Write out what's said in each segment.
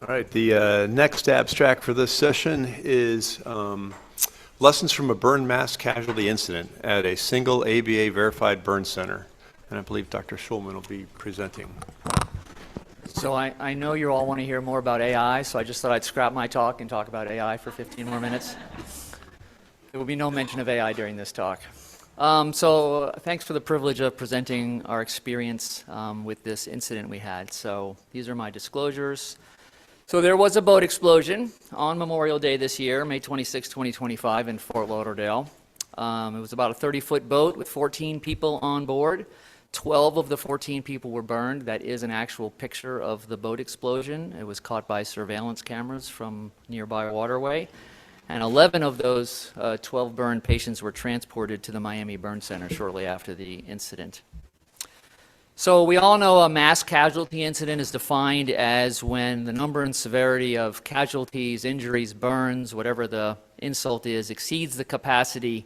right, the next abstract for this session is lessons from a burn mass casualty incident at a single ABA verified burn center. And I believe Dr. Schulman will be presenting. So I know you all want to hear more about AI, so I just thought I'd scrap my talk and talk about AI for 15 more minutes. There will be no mention of AI during this talk. So thanks for the privilege of presenting our experience with this incident we had. So these are my disclosures. So there was a boat explosion on Memorial Day this year, May 26, 2025 in Fort Lauderdale. It was about a 30-foot boat with 14 people on board. 12 of the 14 people were burned. That is an actual picture of the boat explosion. It was caught by surveillance cameras from nearby waterway. And 11 of those 12 burned patients were transported to the Miami Burn Center shortly after the incident. So we all know a mass casualty incident is defined as when the number and severity of casualties, injuries, burns, whatever the insult is, exceeds the capacity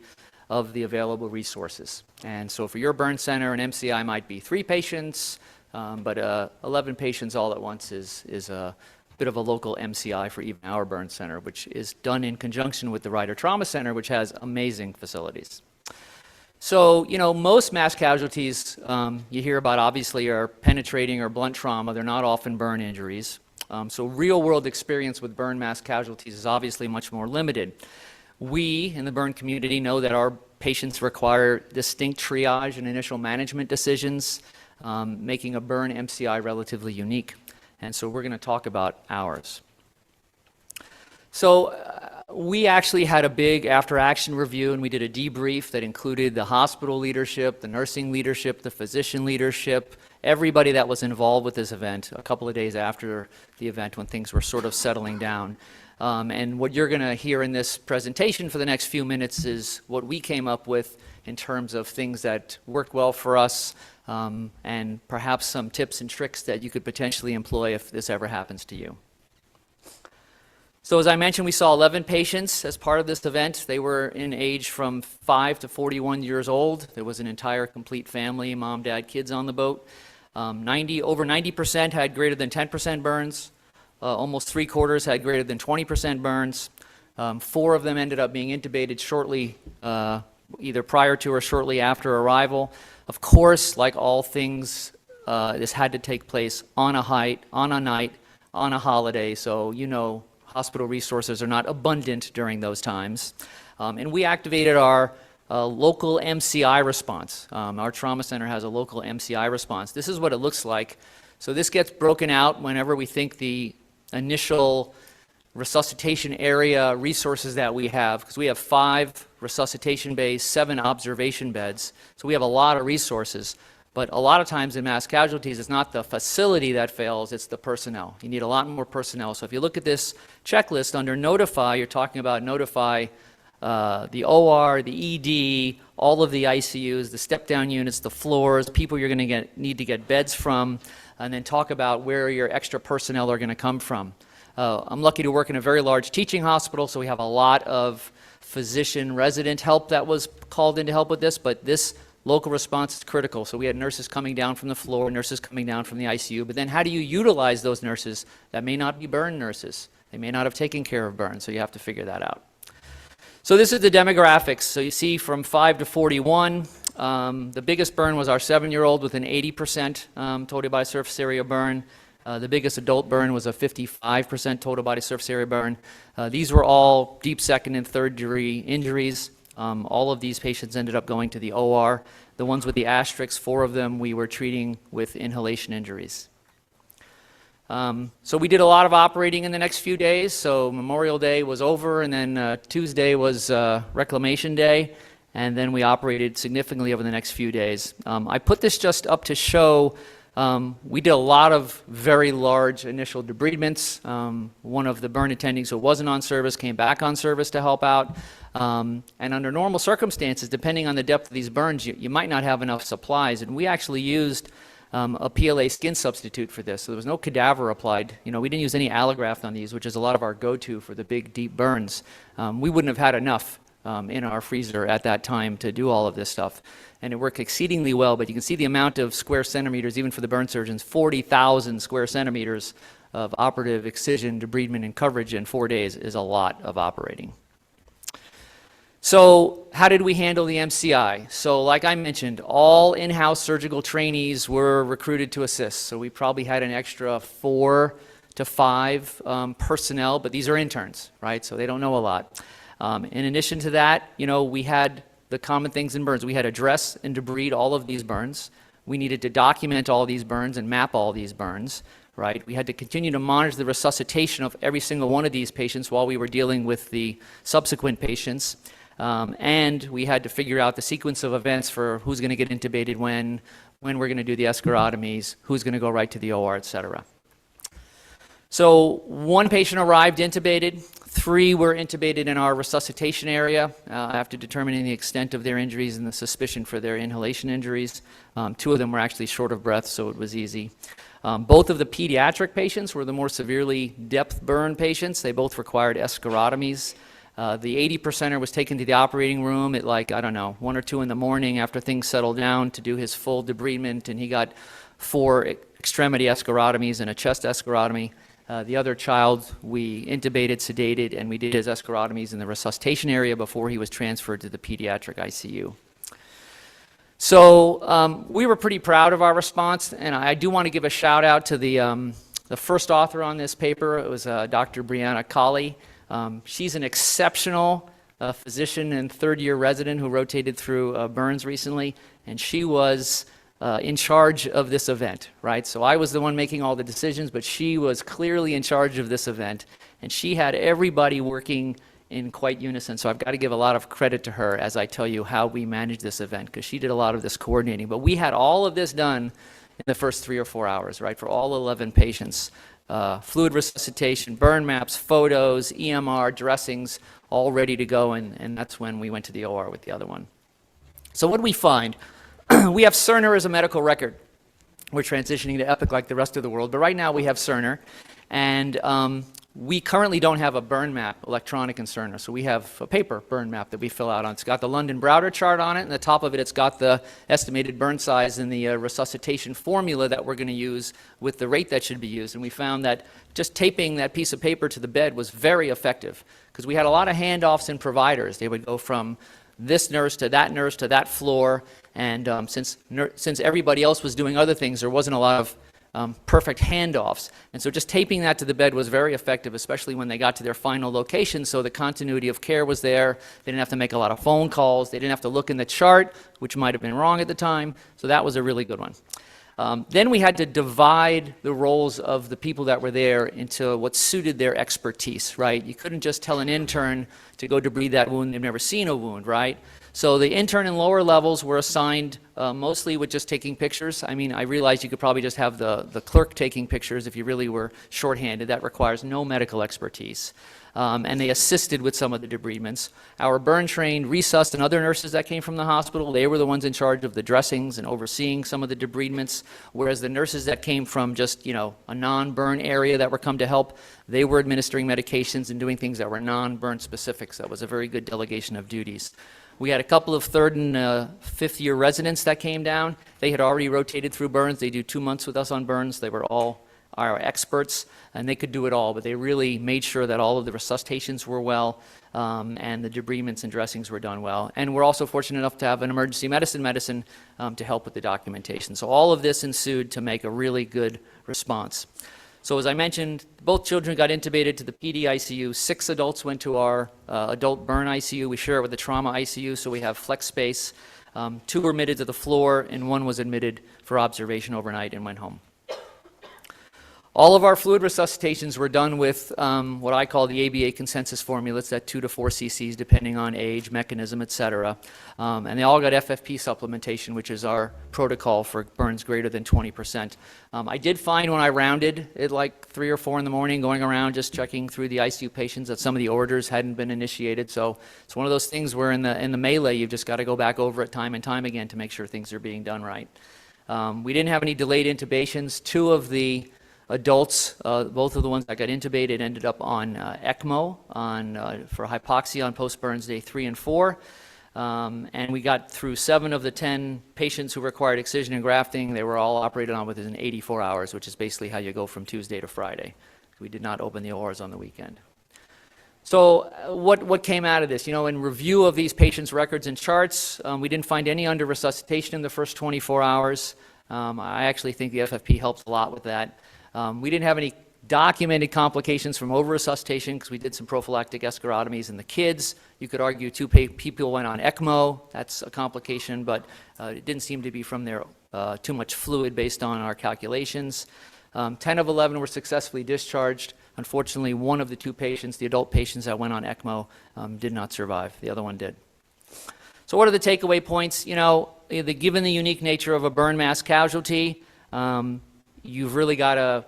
of the available resources. And so for your burn center, an MCI might be 3 patients, but 11 patients all at once is a bit of a local MCI for even our burn center, which is done in conjunction with the Ryder Trauma Center, which has amazing facilities. So, you know, most mass casualties you hear about obviously are penetrating or blunt trauma. They're not often burn injuries. So real-world experience with burn mass casualties is obviously much more limited. We in the burn community know that our patients require distinct triage and initial management decisions, making a burn MCI relatively unique. And so we're going to talk about ours. So we actually had a big after-action review, and we did a debrief that included the hospital leadership, the nursing leadership, the physician leadership, everybody that was involved with this event a couple of days after the event when things were sort of settling down. And what you're going to hear in this presentation for the next few minutes is what we came up with in terms of things that worked well for us, and perhaps some tips and tricks that you could potentially employ if this ever happens to you. So as I mentioned, we saw 11 patients as part of this event. They were in age from 5 to 41 years old. There was an entire complete family, mom, dad, kids on the boat. Over 90% had greater than 10% burns. Almost 3/4 had greater than 20% burns. 4 of them ended up being intubated shortly, either prior to or shortly after arrival. Of course, like all things, this had to take place on a night, on a holiday, so you know hospital resources are not abundant during those times. And we activated our local MCI response. Our trauma center has a local MCI response. This is what it looks like. So this gets broken out whenever we think the initial resuscitation area resources that we have, because we have 5 resuscitation bays, 7 observation beds, so we have a lot of resources. But a lot of times in mass casualties, it's not the facility that fails, it's the personnel. You need a lot more personnel. So if you look at this checklist under notify, you're talking about notify the OR, the ED, all of the ICUs, the step-down units, the floors, people you're going to need to get beds from, and then talk about where your extra personnel are going to come from. I'm lucky to work in a very large teaching hospital, so we have a lot of physician resident help that was called in to help with this, but this local response is critical. So we had nurses coming down from the floor, nurses coming down from the ICU, but then how do you utilize those nurses that may not be burn nurses? They may not have taken care of burns, so you have to figure that out. So this is the demographics. So you see from 5 to 41, the biggest burn was our 7-year-old with an 80% total body surface area burn. The biggest adult burn was a 55% total body surface area burn. These were all deep second and third degree injuries. All of these patients ended up going to the OR. The ones with the asterisks, 4 of them we were treating with inhalation injuries. So we did a lot of operating in the next few days. So Memorial Day was over, and then Tuesday was Reclamation Day, and then we operated significantly over the next few days. I put this just up to show we did a lot of very large initial debridements. One of the burn attendings who wasn't on service came back on service to help out. And under normal circumstances, depending on the depth of these burns, you might not have enough supplies. And we actually used a PLA skin substitute for this. So there was no cadaver applied. You know, we didn't use any allograft on these, which is a lot of our go-to for the big, deep burns. We wouldn't have had enough in our freezer at that time to do all of this stuff. And it worked exceedingly well, but you can see the amount of square centimeters, even for the burn surgeons, 40,000 square centimeters of operative excision, debridement, and coverage in 4 days is a lot of operating. So how did we handle the MCI? So like I mentioned, all in-house surgical trainees were recruited to assist. So we probably had an extra 4 to 5 personnel, but these are interns, right? So they don't know a lot. In addition to that, we had the common things in burns. We had to dress and debride all of these burns. We needed to document all these burns and map all these burns, right? We had to continue to monitor the resuscitation of every single one of these patients while we were dealing with the subsequent patients. And we had to figure out the sequence of events for who's going to get intubated when we're going to do the escharotomies, who's going to go right to the OR, et cetera. So 1 patient arrived intubated, 3 were intubated in our resuscitation area after determining the extent of their injuries and the suspicion for their inhalation injuries. 2 of them were actually short of breath, so it was easy. Both of the pediatric patients were the more severely depth burn patients. They both required escharotomies. The 80%er was taken to the operating room at 1 or 2 in the morning after things settled down to do his full debridement, and he got 4 extremity escharotomies and a chest escharotomy. The other child we intubated, sedated, and we did his escharotomies in the resuscitation area before he was transferred to the pediatric ICU. So we were pretty proud of our response, and I do want to give a shout out to the first author on this paper. It was Dr. Brianna Colley. She's an exceptional physician and third-year resident who rotated through burns recently, and she was in charge of this event, right? So I was the one making all the decisions, but she was clearly in charge of this event, and she had everybody working in quite unison. So I've got to give a lot of credit to her as I tell you how we managed this event, because she did a lot of this coordinating. But we had all of this done in the first 3 or 4 hours, right, for all 11 patients. Fluid resuscitation, burn maps, photos, EMR, dressings, all ready to go, and that's when we went to the OR with the other one. So what did we find? We have Cerner as a medical record. We're transitioning to Epic like the rest of the world, but right now we have Cerner, and we currently don't have a burn map electronic in Cerner, so we have a paper burn map that we fill out on. It's got the London Browder chart on it, and the top of it, it's got the estimated burn size and the resuscitation formula that we're going to use with the rate that should be used. And we found that just taping that piece of paper to the bed was very effective, because we had a lot of handoffs in providers. They would go from this nurse to that floor, and since everybody else was doing other things, there wasn't a lot of perfect handoffs. And so just taping that to the bed was very effective, especially when they got to their final location, so the continuity of care was there. They didn't have to make a lot of phone calls. They didn't have to look in the chart, which might have been wrong at the time. So that was a really good one. Then we had to divide the roles of the people that were there into what suited their expertise, right? You couldn't just tell an intern to go debride that wound. They've never seen a wound, right? So the intern and lower levels were assigned mostly with just taking pictures. I mean, I realized you could probably just have the clerk taking pictures if you really were shorthanded. That requires no medical expertise. And they assisted with some of the debridements. Our burn-trained resus and other nurses that came from the hospital, they were the ones in charge of the dressings and overseeing some of the debridements, whereas the nurses that came from just, a non-burn area that were come to help, they were administering medications and doing things that were non-burn specific. So that was a very good delegation of duties. We had a couple of 3rd and 5th year residents that came down. They had already rotated through burns. They do 2 months with us on burns. They were all our experts, and they could do it all, but they really made sure that all of the resuscitations were well, and the debridements and dressings were done well. And we're also fortunate enough to have an emergency medicine to help with the documentation. So all of this ensued to make a really good response. So as I mentioned, both children got intubated to the PD ICU. 6 adults went to our adult burn ICU. We share it with the trauma ICU, so we have flex space. 2 were admitted to the floor, and 1 was admitted for observation overnight and went home. All of our fluid resuscitations were done with what I call the ABA consensus formula. It's at 2 to 4 cc's depending on age, mechanism, et cetera. And they all got FFP supplementation, which is our protocol for burns greater than 20%. I did find when I rounded at like 3 or 4 in the morning, going around just checking through the ICU patients, that some of the orders hadn't been initiated. So it's one of those things where in the melee, you've just got to go back over it time and time again to make sure things are being done right. We didn't have any delayed intubations. 2 of the adults, both of the ones that got intubated, ended up on ECMO for hypoxia on post-burns day 3 and 4. And we got through 7 of the 10 patients who required excision and grafting. They were all operated on within 84 hours, which is basically how you go from Tuesday to Friday. We did not open the ORs on the weekend. So what came out of this? In review of these patients' records and charts, we didn't find any under resuscitation in the first 24 hours. I actually think the FFP helps a lot with that. We didn't have any documented complications from over-resuscitation because we did some prophylactic escharotomies in the kids. You could argue 2 people went on ECMO. That's a complication, but it didn't seem to be from their too much fluid based on our calculations. 10 of 11 were successfully discharged. Unfortunately, one of the 2 patients, the adult patients that went on ECMO, did not survive. The other one did. So what are the takeaway points? Given the unique nature of a burn mass casualty, you've really got to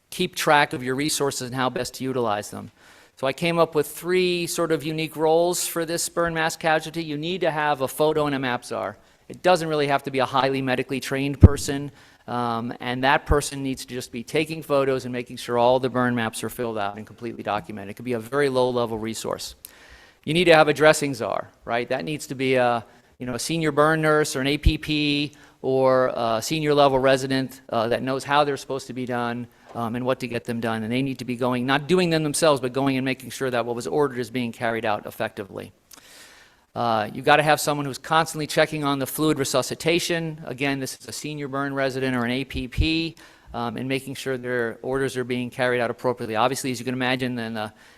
keep track of your resources and how best to utilize them. So I came up with 3 sort of unique roles for this burn mass casualty. You need to have a photo and a MAPSAR. It doesn't really have to be a highly medically trained person, and that person needs to just be taking photos and making sure all the burn maps are filled out and completely documented. It could be a very low-level resource. You need to have a dressing czar, right? That needs to be a senior burn nurse or an APP or a senior level resident that knows how they're supposed to be done and what to get them done. And they need to be going, not doing them themselves, but going and making sure that what was ordered is being carried out effectively. You've got to have someone who's constantly checking on the fluid resuscitation. Again, this is a senior burn resident or an APP, and making sure their orders are being carried out appropriately. Obviously, as you can imagine,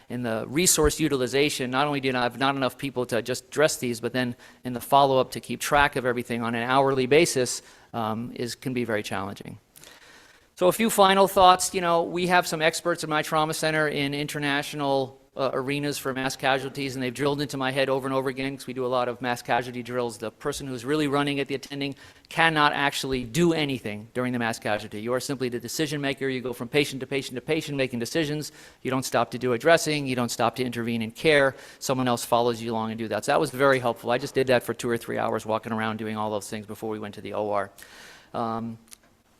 in the resource utilization, not only do you have not enough people to just dress these, but then in the follow-up to keep track of everything on an hourly basis can be very challenging. So a few final thoughts. We have some experts in my trauma center in international arenas for mass casualties, and they've drilled into my head over and over again because we do a lot of mass casualty drills. The person who's really running it, the attending, cannot actually do anything during the mass casualty. You are simply the decision maker. You go from patient to patient to patient making decisions. You don't stop to do a dressing. You don't stop to intervene in care. Someone else follows you along and do that. So that was very helpful. I just did that for 2 or 3 hours walking around doing all those things before we went to the OR.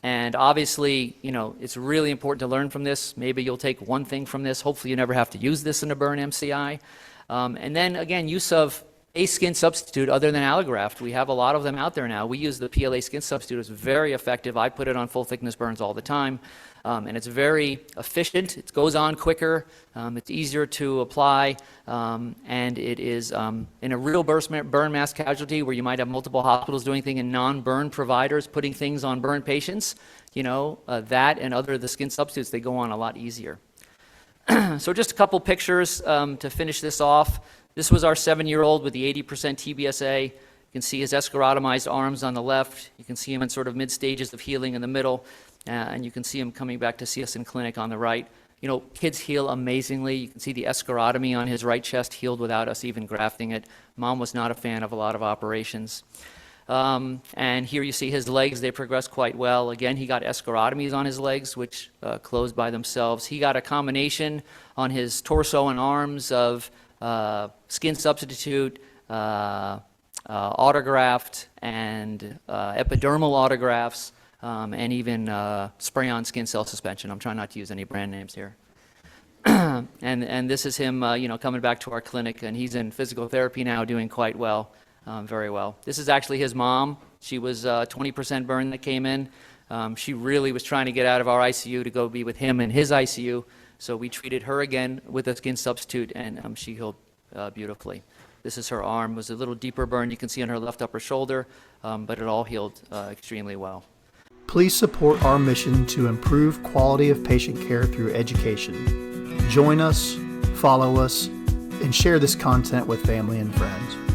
And obviously, it's really important to learn from this. Maybe you'll take one thing from this. Hopefully you never have to use this in a burn MCI. And then again, use of a skin substitute other than allograft. We have a lot of them out there now. We use the PLA skin substitute. It's very effective. I put it on full thickness burns all the time. And it's very efficient. It goes on quicker. It's easier to apply. And it is in a real burn mass casualty where you might have multiple hospitals doing things and non-burn providers putting things on burn patients. That and the skin substitutes, they go on a lot easier. So just a couple pictures to finish this off. This was our 7-year-old with the 80% TBSA. You can see his escharotomized arms on the left. You can see him in sort of mid-stages of healing in the middle. And you can see him coming back to see us in clinic on the right. Kids heal amazingly. You can see the escharotomy on his right chest healed without us even grafting it. Mom was not a fan of a lot of operations. And here you see his legs. They progressed quite well. Again, he got escharotomies on his legs, which closed by themselves. He got a combination on his torso and arms of skin substitute, autograft, and epidermal autografts. And even spray-on skin cell suspension. I'm trying not to use any brand names here. and this is him, coming back to our clinic, and he's in physical therapy now, doing quite well, very well. This is actually his mom. She was 20% burn that came in. She really was trying to get out of our ICU to go be with him in his ICU, so we treated her again with a skin substitute, and she healed beautifully. This is her arm. It was a little deeper burn you can see on her left upper shoulder, but it all healed extremely well. Please support our mission to improve quality of patient care through education. Join us, follow us, and share this content with family and friends.